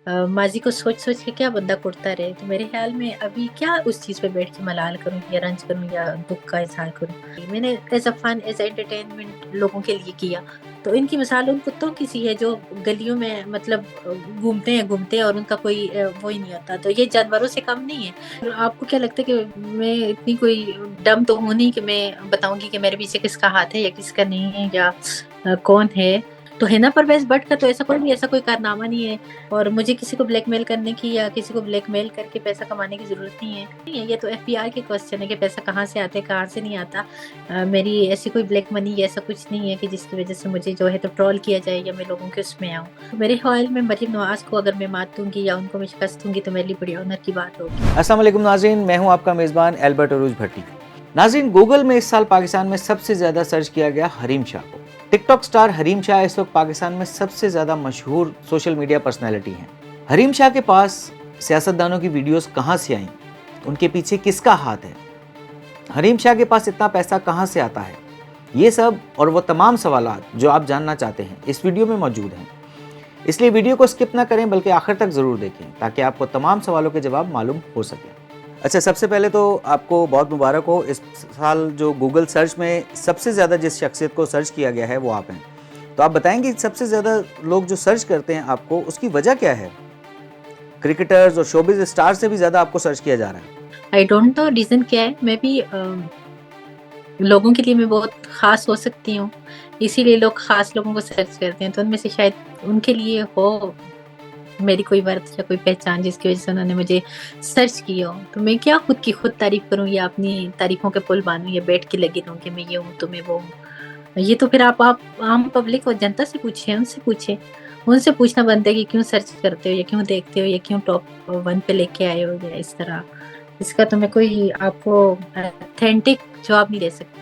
माज़ी को सोच-सोच के क्या बंदा कुढ़ता रहे। तो मेरे ख़्याल में अभी क्या उस चीज़ पे बैठ के मलाल करूँ या रंज करूँ या दुःख का इज़हार करूँ। मैंने as a fun, as a entertainment लोगों के लिए किया। तो इनकी मिसाल उन कुत्तों की सी है जो गलियों में मतलब घूमते हैं और उनका कोई वो ही नहीं होता। तो ये जानवरों से कम नहीं है। और आपको क्या लगता है कि मैं इतनी कोई डम्ब तो हूँ नहीं कि मैं बताऊँगी कि मेरे पीछे किसका हाथ है या किसका नहीं है या कौन है। तो हिना परवेज़ भट्ट का तो ऐसा कोई कारनामा नहीं है और मुझे किसी को ब्लैकमेल करने की या किसी को ब्लैकमेल करके पैसा कमाने की ज़रूरत नहीं है। नहीं है, ये तो एफबीआई के क्वेश्चन है कि पैसा कहाँ से आता है, कहाँ से नहीं आता। मेरी ऐसी कोई ब्लैक मनी या ऐसा कुछ नहीं है कि जिसकी वज़ह से मुझे जो है तो ट्रोल किया जाए या मैं लोगों के उसमें आऊँ। तो मेरे ख़्याल में मरीम नवाज़ को अगर मैं मात दूँगी या उनको मैं शिकस्त दूँगी तो मेरे लिए बड़ी ऑनर की बात होगी। अस्सलाम वालेकुम नाज़रीन, मैं हूं आपका मेज़बान एल्बर्ट अरूज भट्टी। नाज़रीन, गूगल में इस साल पाकिस्तान में सबसे ज़्यादा सर्च किया गया हरीम शाह को। टिकटॉक स्टार हरीम शाह इस वक्त पाकिस्तान में सबसे ज़्यादा मशहूर सोशल मीडिया पर्सनैलिटी हैं। हरीम शाह के पास सियासतदानों की वीडियोस कहाँ से आईं, उनके पीछे किसका हाथ है, हरीम शाह के पास इतना पैसा कहाँ से आता है, ये सब और वो तमाम सवालात जो आप जानना चाहते हैं इस वीडियो में मौजूद हैं। इसलिए वीडियो को स्किप ना करें बल्कि आखिर तक ज़रूर देखें ताकि आपको तमाम सवालों के जवाब मालूम हो सके। अच्छा, सबसे पहले तो आपको बहुत मुबारक हो। इस साल जो गूगल सर्च में सबसे ज़्यादा जिस शख्सियत को सर्च किया गया है वो आप हैं। तो आप बताएंगे सबसे ज़्यादा लोग जो सर्च करते हैं आपको, उसकी वजह क्या है? क्रिकेटर्स और शोबिज स्टार से भी ज़्यादा आपको सर्च किया जा रहा है। आई डोंट नो रीज़न क्या है। मैं भी लोगों के लिए मैं बहुत ख़ास हो सकती हूँ, इसीलिए लोग ख़ास लोगों को सर्च करते हैं। तो उनमें से शायद उनके लिए हो मेरी कोई वर्थ या कोई पहचान जिसकी वज़ह से उन्होंने मुझे सर्च किया हो। तो मैं क्या खुद की खुद तारीफ़ करूँ या अपनी तारीफ़ों के पुल बाँधूँ या बैठ के लगी रहूँ कि मैं ये हूँ, तो मैं वो हूँ। ये तो फिर आप आम पब्लिक और जनता से पूछिए, उनसे पूछिए। उनसे पूछना बनता है कि क्यों सर्च करते हो या क्यों देखते हो या क्यों टॉप 1 पे लेके आए हो या इस तरह। इसका तो मैं कोई आपको ऑथेंटिक जवाब नहीं दे सकती।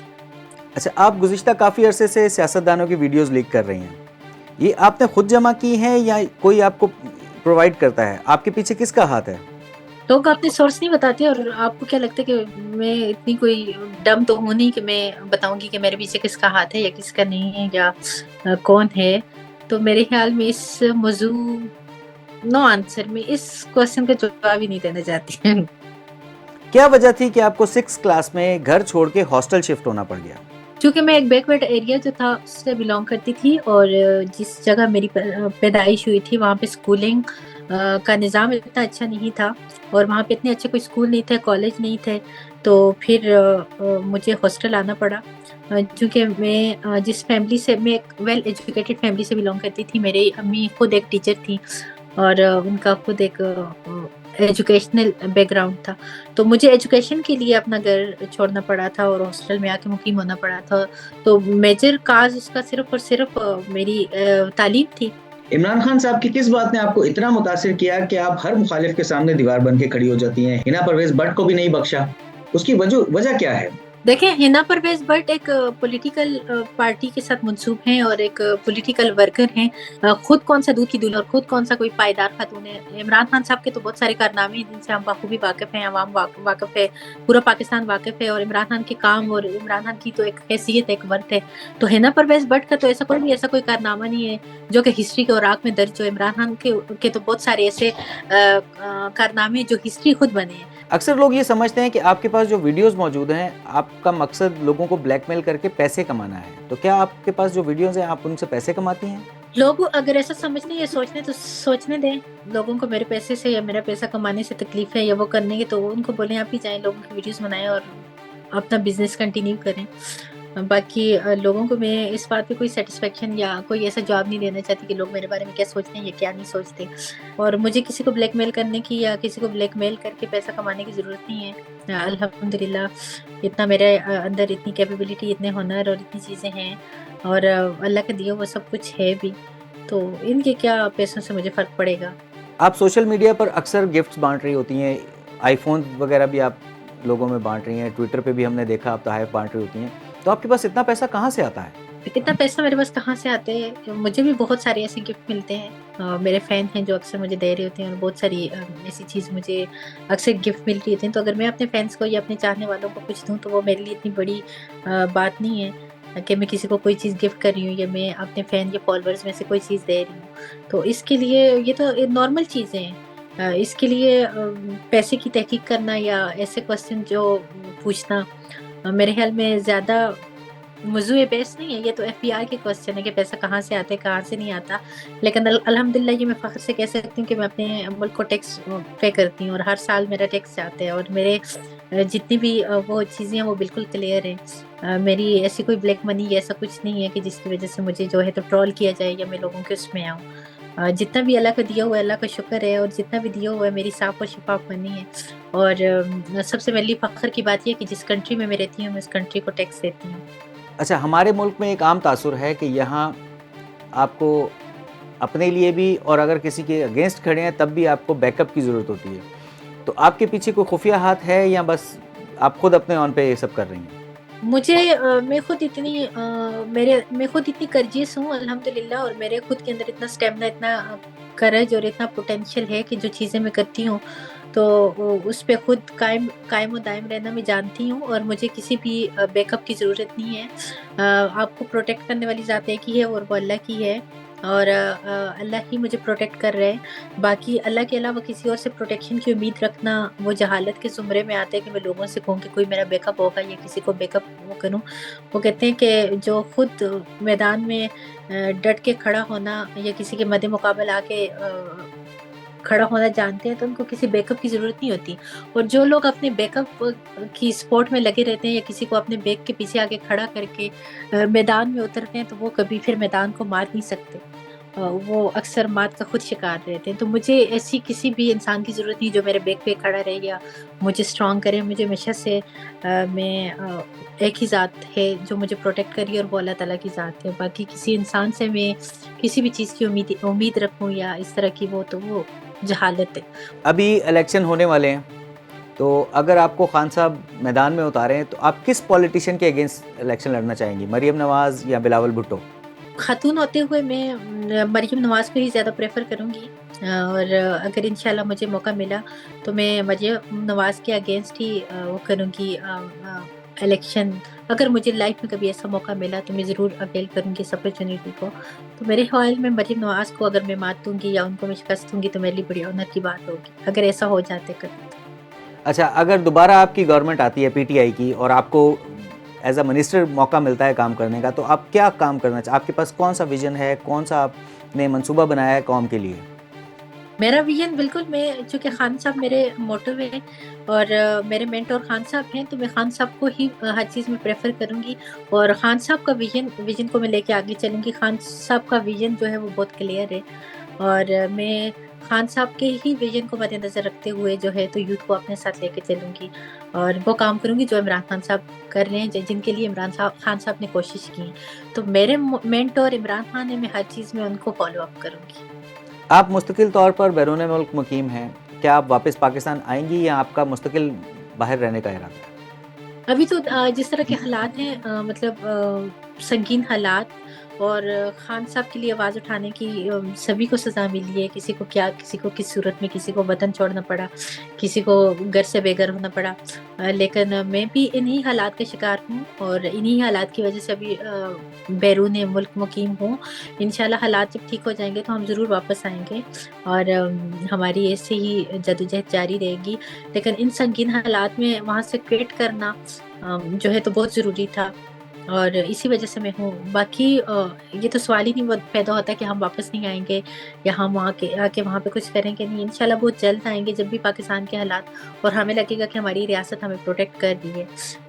अच्छा, आप गुज़िश्ता काफ़ी अरसे से सियासतदानों की वीडियोज़ लीक कर रही हैं। ये आपने खुद जमा की हैं या कोई आपको प्रोवाइड करता है? आपके पीछे किसका हाथ है? लोग अपने सोर्स नहीं बताते और आपको क्या लगता है कि मैं इतनी कोई डम्ब तो हूँ नहीं कि मैं बताऊँगी कि मेरे पीछे किसका हाथ है या किसका नहीं है या कौन है। तो मेरे ख़्याल में इस मौज़ू नो आंसर, मैं इस क्वेश्चन का जवाब ही नहीं देना चाहती। क्या वजह थी कि आपको 6th क्लास में घर छोड़ के हॉस्टल शिफ्ट होना पड़ गया? चूँकि मैं एक बैकवर्ड एरिया जो था उससे बिलॉन्ग करती थी और जिस जगह मेरी पैदाइश हुई थी वहाँ पे स्कूलिंग का निज़ाम इतना अच्छा नहीं था और वहाँ पे इतने अच्छे कोई स्कूल नहीं थे, कॉलेज नहीं थे। तो फिर मुझे हॉस्टल आना पड़ा। चूँकि मैं जिस फैमिली से मैं एक वेल एजुकेटेड फैमिली से बिलॉन्ग करती थी। मेरी अम्मी खुद एक टीचर थी और उनका खुद एक एजुकेशनल बैकग्राउंड था। तो मुझे एजुकेशन के लिए अपना घर छोड़ना पड़ा था और हॉस्टल में आके मुकीम होना पड़ा था। तो मेजर काज़ उसका सिर्फ़ और सिर्फ़ मेरी तालीम थी। इमरान खान साहब की किस बात ने आपको इतना मुतासिर किया कि आप हर मुखालिफ के सामने दीवार बन के खड़ी हो जाती हैं? हिना परवेज भट्ट को भी नहीं बख्शा, उसकी वजह क्या है? देखिए, हिना परवेज़ भट्ट एक पॉलिटिकल पार्टी के साथ मंसूब हैं और एक पॉलिटिकल वर्कर हैं। खुद कौन-सा दूध की दूल्हन और खुद कौन-सा कोई पायदार खातून है। इमरान खान साहब के तो बहुत सारे कारनामे हैं जिनसे हम बखूबी वाकिफ़ हैं, अवाम वाकिफ़ है, पूरा पाकिस्तान वाकिफ़ है और इमरान खान के काम और इमरान खान की तो एक हैसियत है, एक वर्थ है। तो हिना परवेज़ भट्ट का तो ऐसा कोई कारनामा नहीं है जो कि हिस्ट्री के औराक में दर्ज हो। इमरान खान के तो बहुत सारे ऐसे कारनामे जो हिस्ट्री खुद बने हैं। अक्सर लोग ये समझते हैं कि आपके पास जो वीडियोस मौजूद हैं, आपका मकसद लोगों को ब्लैकमेल करके पैसे कमाना है। तो क्या आपके पास जो वीडियोस हैं, आप उनसे पैसे कमाती हैं? लोग अगर ऐसा समझने या सोचने तो सोचने दें। लोगों को मेरे पैसे से या मेरा पैसा कमाने से तकलीफ है या वो करने की, तो उनको बोलें आप ही जाएँ, लोगों की वीडियोज़ बनाएँ और अपना बिज़नेस कंटिन्यू करें। बाकी लोगों को मैं इस बात पे कोई सैटिस्फैक्शन या कोई ऐसा जवाब नहीं देना चाहती कि लोग मेरे बारे में क्या सोचते हैं या क्या नहीं सोचते। और मुझे किसी को ब्लैकमेल करने की या किसी को ब्लैकमेल करके पैसा कमाने की ज़रूरत नहीं है। अल्हम्दुलिल्लाह इतना मेरे अंदर इतनी कैपेबिलिटी, इतने हुनर और इतनी चीज़ें हैं और अल्लाह का दिया हुआ सब कुछ है भी। तो इनके क्या पैसों से मुझे फ़र्क पड़ेगा। आप सोशल मीडिया पर अक्सर गिफ्ट्स बाँट रही होती हैं, आईफ़ोन वगैरह भी आप लोगों में बाँट रही हैं, ट्विटर पे भी हमने देखा आप तोहफ़े बाँट रही होती हैं। तो आपके पास इतना पैसा कहाँ से आता है? इतना पैसा मेरे पास कहाँ से आते हैं? मुझे भी बहुत सारे ऐसे गिफ्ट मिलते हैं। मेरे फ़ैन हैं जो अक्सर मुझे दे रहे होते हैं और बहुत सारी ऐसी चीज़ मुझे अक्सर गिफ्ट मिलती होती हैं। तो अगर मैं अपने फ़ैन्स को या अपने चाहने वालों को कुछ दूँ तो वो मेरे लिए इतनी बड़ी बात नहीं है। کہ میں کسی کو کوئی چیز گفٹ کر رہی ہوں یا میں اپنے فین یا فالوورز میں سے کوئی چیز دے رہی ہوں، تو اس کے لیے یہ تو نارمل چیزیں ہیں۔ اس کے لیے پیسے کی تحقیق کرنا یا ایسے کوشچن جو پوچھنا میرے خیال میں زیادہ موضوع بحث نہیں ہے۔ یہ تو ایف بی آئی کے کوشچن ہے کہ پیسہ کہاں سے آتا ہے کہاں سے نہیں آتا، لیکن الحمدللہ یہ میں فخر سے کہہ سکتی ہوں کہ میں اپنے ملک کو ٹیکس پے کرتی ہوں اور ہر سال میرا ٹیکس آتا ہے، اور میرے جتنی بھی وہ چیزیں ہیں وہ بالکل کلیئر ہیں۔ میری ایسی کوئی بلیک منی یا ایسا کچھ نہیں ہے کہ جس کی وجہ سے مجھے جو ہے تو ٹرول کیا جائے یا میں لوگوں کے اس میں آؤں۔ جتنا بھی اللہ کا دیا ہوا ہے اللہ کا شکر ہے، اور جتنا بھی دیا ہوا ہے میری صاف اور شفاف منی ہے، اور سب سے میرے لیے فخر کی بات یہ ہے کہ جس کنٹری میں رہتی ہوں میں اس کنٹری کو ٹیکس دیتی ہوں۔ اچھا، ہمارے ملک میں ایک عام تاثر ہے کہ یہاں آپ کو اپنے لیے بھی اور اگر کسی کے اگینسٹ کھڑے ہیں تب بھی آپ کو بیک اپ کی ضرورت ہوتی ہے، تو آپ کے پیچھے کوئی خفیہ ہاتھ ہے یا بس آپ خود اپنے آن پہ یہ سب کر رہی ہیں؟ مجھے میں خود اتنی کرجیس ہوں الحمدللہ، اور میرے خود کے اندر اتنا اسٹیمنا، اتنا کرج اور اتنا پوٹینشیل ہے کہ جو چیزیں میں کرتی ہوں تو اس پہ خود قائم و دائم رہنا میں جانتی ہوں، اور مجھے کسی بھی بیک اپ کی ضرورت نہیں ہے۔ آپ کو پروٹیکٹ کرنے والی ذات ایک ہی ہے اور وہ اللہ کی ہے، اور اللہ ہی مجھے پروٹیکٹ کر رہے ہیں۔ باقی اللہ کے علاوہ کسی اور سے پروٹیکشن کی امید رکھنا وہ جہالت کے زمرے میں آتا ہے کہ میں لوگوں سے کہوں کہ کوئی میرا بیک اپ ہوگا یا کسی کو بیک اپ وہ کروں۔ وہ کہتے ہیں کہ جو خود میدان میں ڈٹ کے کھڑا ہونا یا کسی کے مد مقابل آ کے کھڑا ہونا جانتے ہیں تو ان کو کسی بیک اپ کی ضرورت نہیں ہوتی، اور جو لوگ اپنے بیک اپ کی سپورٹ میں لگے رہتے ہیں یا کسی کو اپنے بیک کے پیچھے آگے کھڑا کر کے میدان میں اترتے ہیں تو وہ کبھی پھر میدان کو مار نہیں سکتے، وہ اکثر مات کا خود شکار رہتے ہیں۔ تو مجھے ایسی کسی بھی انسان کی ضرورت نہیں جو میرے بیک پہ کھڑا رہے یا مجھے اسٹرانگ کرے۔ مجھے ہمیشہ سے میں ایک ہی ذات ہے جو مجھے پروٹیکٹ کری، اور وہ اللہ تعالیٰ کی ذات ہے۔ باقی کسی انسان سے میں کسی بھی چیز کی امید رکھوں یا اس طرح کی تو وہ جہالت ہے۔ ابھی الیکشن ہونے والے ہیں، تو اگر آپ کو خان صاحب میدان میں اتاریں تو آپ کس پولیٹیشین کے اگینسٹ الیکشن لڑنا چاہیں گی، مریم نواز یا بلاول بھٹو؟ خاتون ہوتے ہوئے میں مریم نواز کو ہی زیادہ پریفر کروں گی، اور اگر انشاءاللہ مجھے موقع ملا تو میں مریم نواز کے اگینسٹ ہی وہ کروں گی الیکشن۔ اگر مجھے لائف میں کبھی ایسا موقع ملا تو میں ضرور اویل کروں گی اس اپرچونیٹی کو۔ تو میرے خیال میں مریم نواز کو اگر میں مات دوں گی یا ان کو میں شکست دوں گی تو میرے لیے بڑی آنر کی بات ہوگی اگر ایسا ہو جاتے کبھی۔ اچھا، اگر دوبارہ آپ کی گورنمنٹ آتی ہے پی ٹی آئی کی اور آپ کو ایز اے منسٹر موقع ملتا ہے کام کرنے کا، تو آپ کیا کام کرنا چاہتے؟ آپ کے پاس کون سا ویژن ہے، کون سا آپ نے منصوبہ بنایا ہے قوم کے لیے؟ میرا ویژن بالکل، میں چونکہ خان صاحب میرے موٹو ہیں اور میرے مینٹور خان صاحب ہیں، تو میں خان صاحب کو ہی ہر چیز میں پریفر کروں گی، اور خان صاحب کا ویژن کو میں لے کے آگے چلوں گی۔ خان صاحب کا ویژن جو ہے وہ بہت کلیئر ہے، اور میں خان صاحب کے ہی ویژن کو مد نظر رکھتے ہوئے جو ہے تو یوتھ کو اپنے ساتھ لے کے چلوں گی، اور وہ کام کروں گی جو عمران خان صاحب کر رہے ہیں، جن کے لیے خان صاحب نے کوشش کی ہے۔ تو میرے مینٹور عمران خان ہے، میں ہر چیز میں ان کو فالو اپ کروں گی۔ آپ مستقل طور پر بیرون ملک مقیم ہیں، کیا آپ واپس پاکستان آئیں گی یا آپ کا مستقل باہر رہنے کا ارادہ ہے؟ ابھی تو جس طرح کے حالات ہیں، مطلب سنگین حالات، اور خان صاحب کے لیے آواز اٹھانے کی سبھی کو سزا ملی ہے، کسی کو کس صورت میں، کسی کو وطن چھوڑنا پڑا، کسی کو گھر سے بے گھر ہونا پڑا، لیکن میں بھی انہی حالات کا شکار ہوں اور انہی حالات کی وجہ سے ابھی بیرون ملک مقیم ہوں۔ انشاءاللہ حالات جب ٹھیک ہو جائیں گے تو ہم ضرور واپس آئیں گے، اور ہماری ایسے ہی جدوجہد جاری رہے گی، لیکن ان سنگین حالات میں وہاں سے کوئٹ کرنا جو ہے تو بہت ضروری تھا، اور اسی وجہ سے میں ہوں۔ باقی یہ تو سوال ہی نہیں پیدا ہوتا کہ ہم واپس نہیں آئیں گے یا ہم آ کے وہاں پہ کچھ کریں گے، نہیں، انشاءاللہ بہت جلد آئیں گے جب بھی پاکستان کے حالات اور ہمیں لگے گا کہ ہماری ریاست ہمیں پروٹیکٹ کر رہی ہے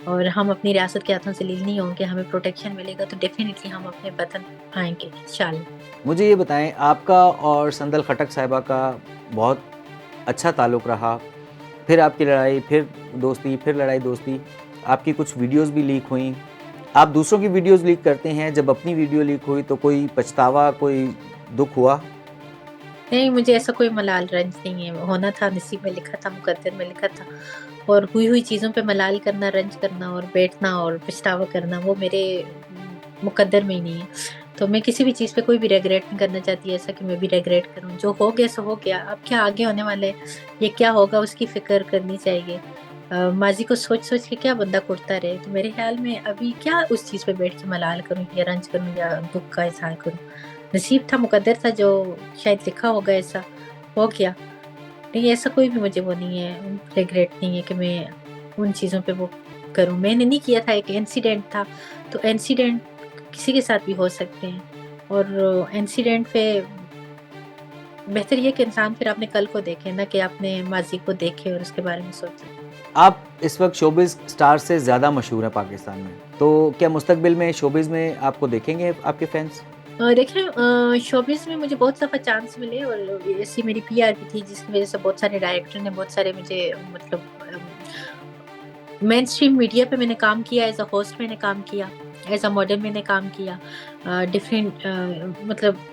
اور ہم اپنی ریاست کے ہاتھوں سے ذلیل نہیں ہوں گے، ہمیں پروٹیکشن ملے گا، تو ڈیفینیٹلی ہم اپنے وطن آئیں گے انشاءاللہ۔ مجھے یہ بتائیں، آپ کا اور سندل خٹک صاحبہ کا بہت اچھا تعلق رہا، پھر آپ کی لڑائی، پھر دوستی، پھر لڑائی دوستی، آپ کی کچھ ویڈیوز بھی لیک ہوئیں، آپ دوسروں کی ویڈیوز لیک کرتے ہیں، جب اپنی ویڈیو لیک ہوئی تو کوئی پچھتاوا، کوئی دکھ ہوا؟ نہیں، مجھے ایسا کوئی ملال رنج نہیں ہے، ہونا تھا نصیب میں لکھا تھا، مقدر میں لکھا تھا، اور ہوئی چیزوں پہ ملال کرنا، رنج کرنا اور بیٹھنا اور پچھتاوا کرنا وہ میرے مقدر میں ہی نہیں ہے۔ تو میں کسی بھی چیز پہ کوئی بھی ریگریٹ نہیں کرنا چاہتی ایسا کہ میں بھی ریگریٹ کروں، جو ہو گیا سو ہو گیا، اب کیا آگے ہونے والے یہ کیا ہوگا اس کی فکر کرنی چاہیے۔ माज़ी को सोच-सोच के क्या बंदा कुढ़ता रहे। तो मेरे ख़्याल में अभी क्या उस चीज़ पे बैठ के मलाल करूँ या रंज करूँ या दुःख का इज़हार करूँ। नसीब था, मुक़द्दर था, जो शायद लिखा होगा ऐसा, हो गया। नहीं, ऐसा कोई भी मुझे वो नहीं है, रिग्रेट नहीं है कि मैं उन चीज़ों पे वो करूँ। मैंने नहीं किया था, एक इंसिडेंट था, तो इंसिडेंट किसी के साथ भी हो सकते हैं और इंसिडेंट पे बेहतर ये है कि इंसान फिर अपने कल को देखे, ना कि अपने माज़ी को देखे और उसके बारे में सोचे। आप इस वक्त शोबिज़ स्टार से ज़्यादा मशहूर हैं पाकिस्तान में, तो क्या मुस्तकबिल में शोबिज़ में आपको देखेंगे आपके फैंस? देखिए, शोबिज़ में मुझे बहुत दफ़ा चांस मिले और ऐसी मेरी पीआर भी थी जिसकी वज़ह से बहुत सारे डायरेक्टर ने बहुत सारे मुझे मतलब मेन स्ट्रीम मीडिया पे मैंने काम किया, एज़ अ होस्ट मैंने काम किया, एज़ अ मॉडल मैंने काम किया। डिफरेंट मतलब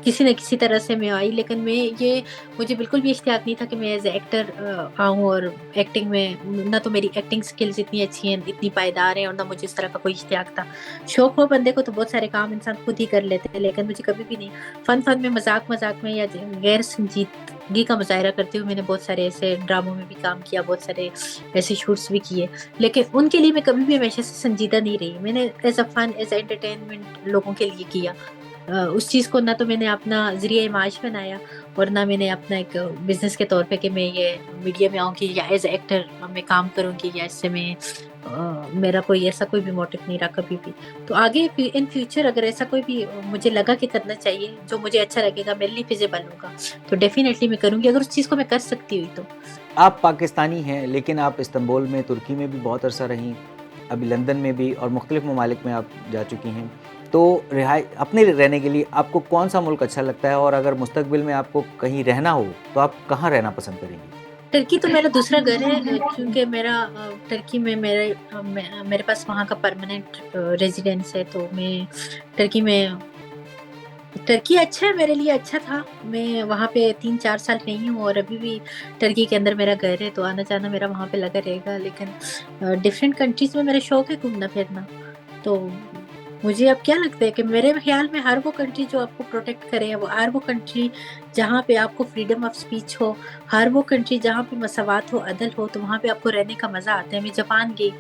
किसी न किसी तरह से मैं आई, लेकिन मुझे बिल्कुल भी इश्तियाक नहीं था कि मैं एज़ अ एक्टर आऊँ और एक्टिंग में ना तो मेरी एक्टिंग स्किल्स इतनी अच्छी हैं, इतनी पायदार हैं और ना मुझे इस तरह का कोई इश्तियाक था। शौक हो बंदे को तो बहुत सारे काम इंसान खुद ही कर लेते हैं, लेकिन मुझे कभी भी नहीं फ़न-फ़न में, मज़ाक-मज़ाक में या गैर संजीदगी का मुज़ाहिरा करते हुए मैंने बहुत सारे ऐसे ड्रामों में भी काम किया, बहुत सारे ऐसे शूट्स भी किए। लेकिन उनके लिए मैं कभी भी हमेशा से संजीदा नहीं रही। मैंने as a fun, as a entertainment लोगों के लिए किया। उस चीज़ को ना तो मैंने अपना ज़रिया माश बनाया और ना मैंने अपना एक बिज़नेस के तौर पे कि मैं ये मीडिया में आऊँगी या एज़ अ एक्टर मैं काम करूँगी या इससे मेरा कोई ऐसा कोई भी मोटिव नहीं रहा कभी भी। तो आगे इन फ्यूचर अगर ऐसा कोई भी मुझे लगा कि करना चाहिए, जो मुझे अच्छा लगेगा, मेरे लिए फ़िज़िबल होगा, तो डेफ़िनिटली मैं करूँगी, अगर उस चीज़ को मैं कर सकती हुई तो। आप पाकिस्तानी हैं, लेकिन आप इस्तांबुल में, तुर्की में भी बहुत अरसा रहीं, अभी लंदन में भी और मुख्तलिफ़ ममालिक में आप जा चुकी हैं। तो अपने रहने के लिए आपको कौन-सा मुल्क अच्छा लगता है, और अगर मुस्तकबिल में आपको कहीं रहना हो, तो आप कहाँ रहना पसंद करेंगी? टर्की तो मेरा दूसरा घर है, क्योंकि टर्की में मेरे पास वहाँ का परमानेंट रेज़िडेंस है, तो मैं टर्की में टर्की अच्छा है, मेरे लिए अच्छा था। मैं वहाँ पे 3-4 साल रही हूँ और अभी भी टर्की के अंदर मेरा घर है, तो आना-जाना मेरा वहाँ पे लगा रहेगा। लेकिन डिफरेंट कंट्रीज़ में मेरा शौक है घूमना-फिरना। तो मुझे अब क्या लगता है कि मेरे ख़्याल में हर वो कंट्री जो आपको प्रोटेक्ट करे, वो हर वो कंट्री जहाँ पे आपको फ्रीडम ऑफ स्पीच हो, हर वो कंट्री जहाँ पे मसावात हो, अदल हो, तो वहाँ पे आपको रहने का मज़ा आता है। मैं जापान गई,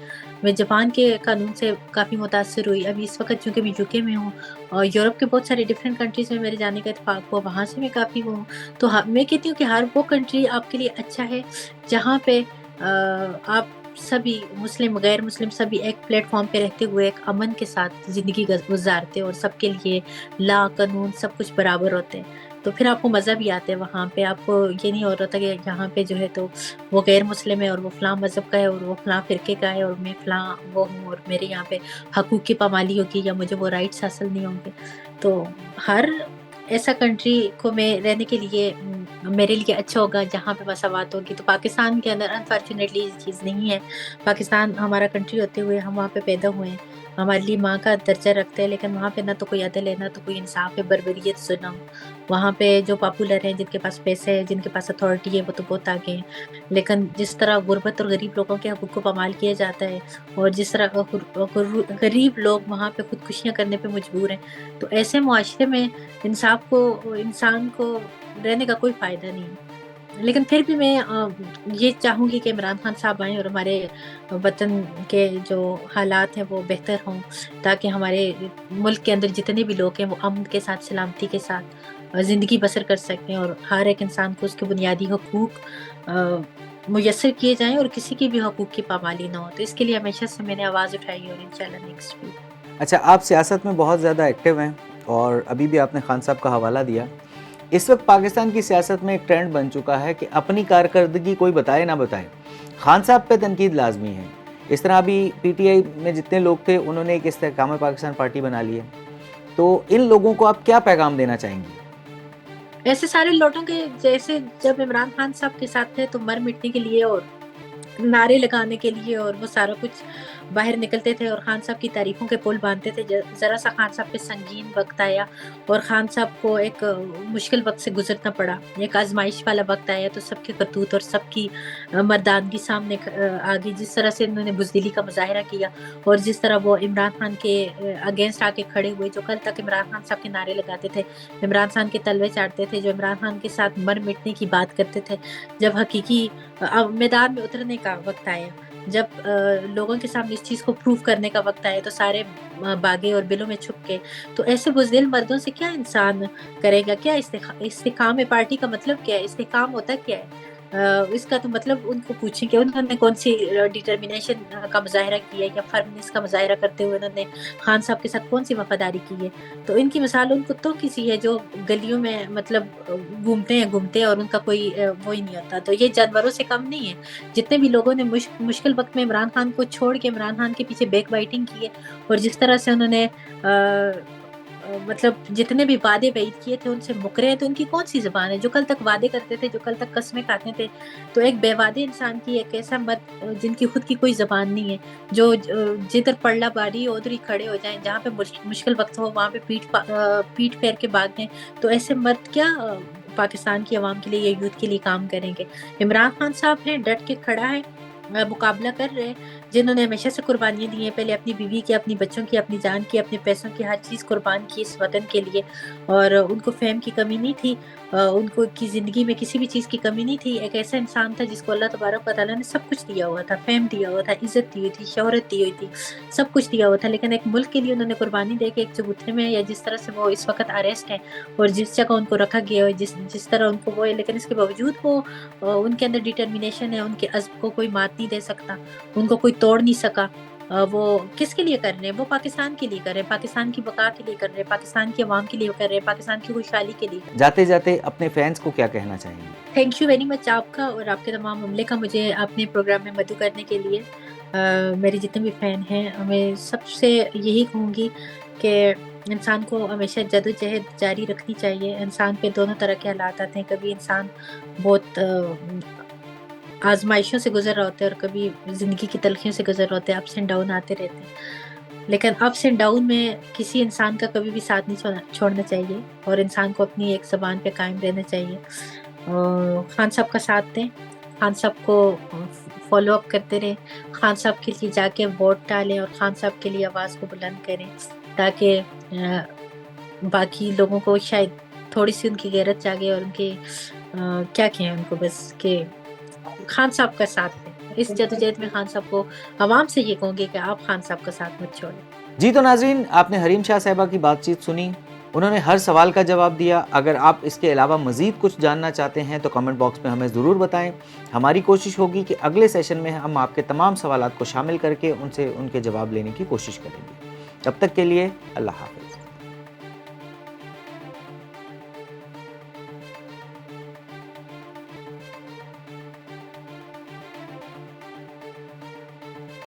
मैं जापान के कानून से काफ़ी मुतासिर हुई। अभी इस वक़्त चूँकि मैं यूके में हूँ और यूरोप के बहुत सारे डिफरेंट कंट्रीज़ में मेरे जाने का इत्तेफ़ाक हुआ, वहाँ से मैं काफ़ी वो हूँ। तो मैं कहती हूँ कि हर वो कंट्री आपके लिए अच्छा है, जहाँ पे आप सभी मुस्लिम, गैर मुस्लिम सभी एक प्लेटफ़ॉर्म पे रहते हुए एक अमन के साथ ज़िंदगी गुज़ारते हैं और सबके लिए ला, कानून सब कुछ बराबर होते हैं। तो फिर आपको मज़ा भी आता है वहाँ पे, आपको ये नहीं हो रहा था कि यहाँ पे जो है तो वो गैर मुस्लिम है और वो फ़लाँ मज़हब का है और वो फ़लाँ फ़िरके का है और मैं फ़लाँ वो हूँ और मेरे यहाँ पे हकूक़ की पामाली होगी या मुझे वो राइट्स हासिल नहीं होंगे। तो हर ऐसा कंट्री को मैं रहने के लिए मेरे लिए अच्छा होगा जहाँ पे मसावात होगी। तो पाकिस्तान के अंदर अनफॉर्च्युनेटली ये चीज़ नहीं है। पाकिस्तान हमारा कंट्री होते हुए हम वहाँ पे पैदा हुए हैं। हमारे लिए माँ का दर्जा रखते हैं, लेकिन वहाँ पे ना तो कोई अदल है, ना तो कोई इंसाफ़ है, बर्बरियत जुल्म। वहाँ पे जो पॉपुलर हैं, जिनके पास पैसे है, जिनके पास अथॉरिटी है, वो तो बहुत आगे हैं। लेकिन जिस तरह गुरबत और गरीब लोगों के हकूक़ को पामाल किया जाता है और जिस तरह गरीब लोग वहाँ पे खुदकुशियाँ करने पे मजबूर हैं, तो ऐसे मुआशरे में इंसान को रहने का कोई फ़ायदा नहीं है। लेकिन फिर भी मैं ये चाहूँगी कि इमरान खान साहब आएँ और हमारे वतन के जो हालात हैं वो बेहतर हों, ताकि हमारे मुल्क के अंदर जितने भी लोग हैं वो अमन के साथ, सलामती के साथ ज़िंदगी बसर कर सकें और हर एक इंसान को उसके बुनियादी हकूक़ मुयस्सर किए जाएँ और किसी की भी हकूक़ की पामाली ना हो। तो इसके लिए हमेशा से मैंने आवाज़ उठाई है और इंशाल्लाह नेक्स्ट भी। अच्छा, आप सियासत में बहुत ज़्यादा एक्टिव हैं और अभी भी आपने खान साहब का हवाला दिया। इस वक्त पाकिस्तान की सियासत में एक ट्रेंड बन चुका है कि अपनी कारकर्दगी कोई बताए ना बताए, खान साहब पे तनकीद लाजमी है। इस तरह अभी पीटीआई में जितने लोग थे उन्होंने एक इस्तेहकाम पाकिस्तान पार्टी बना ली है। तो इन लोगों को आप क्या पैगाम देना चाहेंगी? ऐसे सारे लोगों के जैसे जब इमरान खान साहब के साथ थे तो मर मिटने के लिए और नारे लगाने के लिए और वो सारा कुछ बाहर निकलते थे और खान साहब की तारीफ़ों के पुल बाँधते थे। ज़रा सा खान साहब पे संगीन वक़्त आया और खान साहब को एक मुश्किल वक़्त से गुज़रना पड़ा। एक आज़माइश वाला वक़्त आया तो सबके करतूत और सबकी मर्दानगी सामने आ गई। जिस तरह से उन्होंने बुज़दिली का मुज़ाहिरा किया और जिस तरह वो इमरान खान के अगेंस्ट आके खड़े हुए, जो कल तक इमरान खान साहब के नारे लगाते थे, इमरान खान के तलवे चाटते थे, जो इमरान खान के साथ मर मिटने की बात करते थे, जब हकीकी मैदान में उतरने کا وقت آیا, جب لوگوں کے سامنے اس چیز کو پروف کرنے کا وقت آیا, تو سارے باغے اور بلوں میں چھپ کے. تو ایسے بزدل مردوں سے کیا انسان کرے گا؟ کیا استحکام پارٹی کا مطلب کیا ہے؟ استحکام ہوتا کیا ہے؟ اس کا تو مطلب ان کو پوچھیں کہ انہوں نے کون سی ڈٹرمنیشن کا مظاہرہ کیا ہے, یا فرمنس کا مظاہرہ کرتے ہوئے انہوں نے خان صاحب کے ساتھ کون سی وفاداری کی ہے. تو ان کی مثال ان کو تو کسی ہے جو گلیوں میں مطلب گھومتے ہیں اور ان کا کوئی وہی نہیں ہوتا. تو یہ جانوروں سے کم نہیں ہے. جتنے بھی لوگوں نے مشکل وقت میں عمران خان کو چھوڑ کے عمران خان کے پیچھے بیک بائٹنگ کی ہے, اور جس طرح سے انہوں نے مطلب جتنے بھی وعدے بعید کیے تھے ان سے مکرے ہیں, تو ان کی کون سی زبان ہے؟ جو کل تک وعدے کرتے تھے, جو کل تک قسمیں کھاتے تھے. تو ایک بے وعدے انسان کی ایک ایسا مرد جن کی خود کی کوئی زبان نہیں ہے, جو جدھر پڑلا باری ہو ادھر ہی کھڑے ہو جائیں, جہاں پہ مشکل وقت ہو وہاں پہ پیٹ پھیر کے بھاگ دیں. تو ایسے مرد کیا پاکستان کی عوام کے لیے یا یوتھ کے لیے کام کریں گے؟ عمران خان صاحب ہیں, ڈٹ کے کھڑا ہے, مقابلہ کر رہے ہیں, جنہوں نے ہمیشہ سے قربانیاں دی ہیں, پہلے اپنی بیوی کی, اپنی بچوں کی, اپنی جان کی, اپنے پیسوں کی, ہر چیز قربان کی اس وطن کے لیے. اور ان کو فیم کی کمی نہیں تھی, ان کو کی زندگی میں کسی بھی چیز کی کمی نہیں تھی. ایک ایسا انسان تھا جس کو اللہ تبارک و تعالیٰ نے سب کچھ دیا ہوا تھا, فیم دیا ہوا تھا, عزت دی ہوئی تھی, شہرت دی ہوئی تھی, سب کچھ دیا ہوا تھا. لیکن ایک ملک کے لیے انہوں نے قربانی دے کے ایک چبوتھے میں, یا جس طرح سے وہ اس وقت اریسٹ ہیں اور جس جگہ ان کو رکھا گیا ہے, جس طرح ان کو وہ ہے, لیکن اس کے باوجود وہ ان کے اندر ڈٹرمنیشن ہے, ان کے عزم کو کوئی مات نہیں دے سکتا, ان کو کوئی توڑ نہیں سکا. وہ کس کے لیے کر رہے ہیں؟ وہ پاکستان کے لیے کر رہے ہیں, پاکستان کی بقا کے لیے کر رہے ہیں, پاکستان کی عوام کے لیے کر رہے ہیں, پاکستان کی خوشحالی کے لیے. جاتے جاتے اپنے فینس کو کیا کہنا چاہیں گے؟ تھینک یو ویری مچ آپ کا اور آپ کے تمام عملے کا, مجھے اپنے پروگرام میں مدعو کرنے کے لیے. میرے جتنے بھی فین ہیں, میں سب سے یہی کہوں گی کہ انسان کو ہمیشہ جدوجہد جاری رکھنی چاہیے. انسان پہ دونوں طرح کے حالات آتے ہیں, کبھی انسان بہت آزمائشوں سے گزر رہا ہوتا ہے, اور کبھی زندگی کی تلخیوں سے گزر رہا ہوتا ہے, اپس اینڈ ڈاؤن آتے رہتے ہیں. لیکن اپس اینڈ ڈاؤن میں کسی انسان کا کبھی بھی ساتھ نہیں چھوڑنا چاہیے, اور انسان کو اپنی ایک زبان پہ قائم رہنا چاہیے. خان صاحب کا ساتھ دیں, خان صاحب کو فالو اپ کرتے رہیں, خان صاحب کے لیے جا کے ووٹ ڈالیں, اور خان صاحب کے لیے آواز کو بلند کریں, تاکہ باقی لوگوں کو شاید تھوڑی سی ان کی غیرت جاگے, اور ان کے کیا کہیں ان کو, بس کہ خان صاحب کا ساتھ دیں. اس جدوجہد میں خان صاحب کو عوام سے یہ کہوں گے کہ آپ خان صاحب کا ساتھ مت چھوڑیں. جی تو ناظرین, آپ نے حریم شاہ صاحبہ کی بات چیت سنی, انہوں نے ہر سوال کا جواب دیا. اگر آپ اس کے علاوہ مزید کچھ جاننا چاہتے ہیں تو کمنٹ باکس میں ہمیں ضرور بتائیں. ہماری کوشش ہوگی کہ اگلے سیشن میں ہم آپ کے تمام سوالات کو شامل کر کے ان سے ان کے جواب لینے کی کوشش کریں گے. تب تک کے لیے اللہ حافظ.